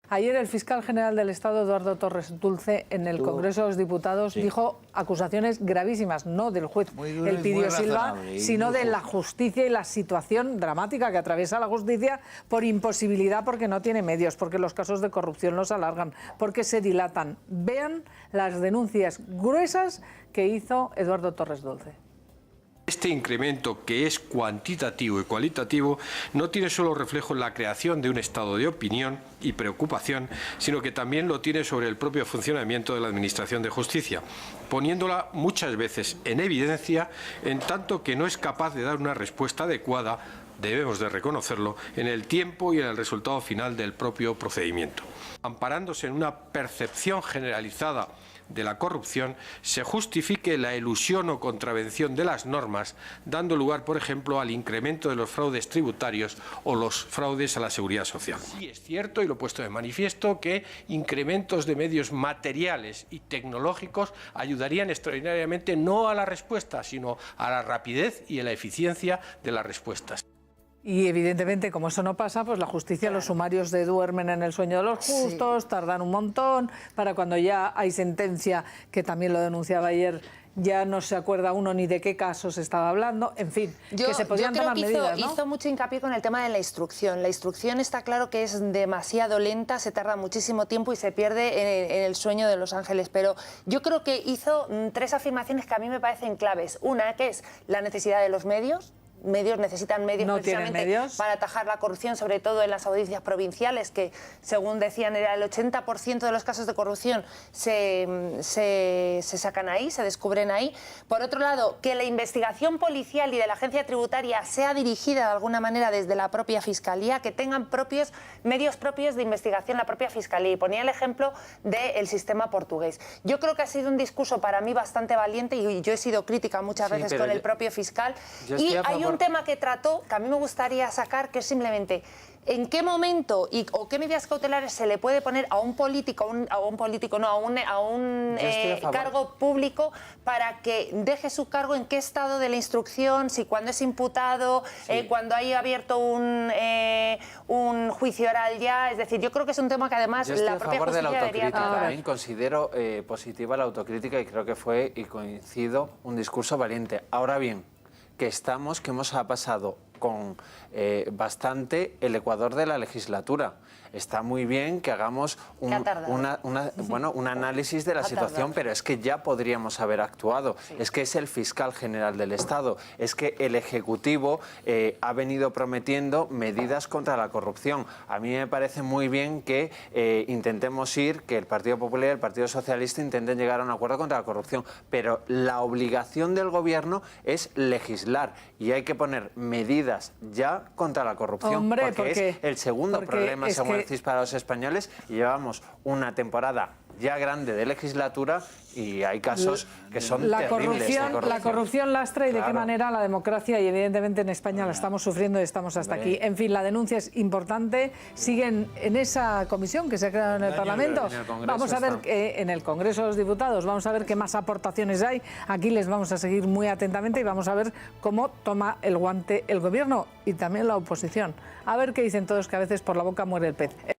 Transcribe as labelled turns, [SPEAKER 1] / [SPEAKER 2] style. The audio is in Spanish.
[SPEAKER 1] Ayer el fiscal general del Estado, Eduardo Torres Dulce, en el Congreso de los Diputados, dijo acusaciones gravísimas, no del juez El Pidio Silva, sino de la justicia y la situación dramática que atraviesa la justicia por imposibilidad, porque no tiene medios, porque los casos de corrupción los alargan, porque se dilatan. Vean las denuncias gruesas que hizo Eduardo Torres Dulce.
[SPEAKER 2] Este incremento, que es cuantitativo y cualitativo, no tiene solo reflejo en la creación de un estado de opinión y preocupación, sino que también lo tiene sobre el propio funcionamiento de la Administración de Justicia, poniéndola muchas veces en evidencia en tanto que no es capaz de dar una respuesta adecuada, debemos de reconocerlo, en el tiempo y en el resultado final del propio procedimiento. Amparándose en una percepción generalizada de la corrupción, se justifique la elusión o contravención de las normas, dando lugar, por ejemplo, al incremento de los fraudes tributarios o los fraudes a la seguridad social. Sí es cierto, y lo he puesto de manifiesto, que incrementos de medios materiales y tecnológicos ayudarían extraordinariamente no a la respuesta, sino a la rapidez y a la eficiencia de las respuestas.
[SPEAKER 1] Y evidentemente, como eso no pasa, pues la justicia, los sumarios duermen en el sueño de los justos, tardan un montón, para cuando ya hay sentencia, que también lo denunciaba ayer, ya no se acuerda uno ni de qué casos estaba hablando, en fin, que se podían tomar medidas, ¿no?
[SPEAKER 3] Hizo mucho hincapié con el tema de la instrucción. La instrucción está claro que es demasiado lenta, se tarda muchísimo tiempo y se pierde en el sueño de los ángeles, pero yo creo que hizo tres afirmaciones que a mí me parecen claves. Una, que es la necesidad de los medios. Necesitan medios precisamente para atajar la corrupción, sobre todo en las audiencias provinciales, que según decían era el 80% de los casos de corrupción se sacan ahí, se descubren ahí. Por otro lado, que la investigación policial y de la agencia tributaria sea dirigida de alguna manera desde la propia Fiscalía, que tengan medios propios de investigación la propia Fiscalía. Y ponía el ejemplo del sistema portugués. Yo creo que ha sido un discurso para mí bastante valiente y yo he sido crítica muchas veces con el propio fiscal. Y hay un tema que trató, que a mí me gustaría sacar, que es simplemente en qué momento o qué medidas cautelares se le puede poner a un político, a un cargo público para que deje su cargo, en qué estado de la instrucción, si cuando es imputado, cuando haya abierto un juicio oral ya. Es decir, yo creo que es un tema que además la propia justicia debería tratar.
[SPEAKER 4] También considero positiva la autocrítica y creo que fue, y coincido, un discurso valiente. Ahora bien, que hemos pasado con bastante el ecuador de la legislatura. Está muy bien que hagamos un análisis de la situación, pero es que ya podríamos haber actuado. Sí. Es que es el fiscal general del Estado, es que el Ejecutivo ha venido prometiendo medidas contra la corrupción. A mí me parece muy bien que intentemos que el Partido Popular y el Partido Socialista intenten llegar a un acuerdo contra la corrupción, pero la obligación del Gobierno es legislar y hay que poner medidas ya contra la corrupción.
[SPEAKER 1] Hombre,
[SPEAKER 4] porque es el segundo problema, según decís, para los españoles, y llevamos una temporada ya grande de legislatura y hay casos que son terribles.
[SPEAKER 1] La corrupción lastra, y de qué manera la democracia, y evidentemente en España la estamos sufriendo y estamos hasta aquí. En fin, la denuncia es importante. Siguen en esa comisión que se ha creado en el Parlamento. Vamos a ver en el Congreso de los Diputados, vamos a ver qué más aportaciones hay. Aquí les vamos a seguir muy atentamente y vamos a ver cómo toma el guante el Gobierno y también la oposición. A ver qué dicen todos, que a veces por la boca muere el pez.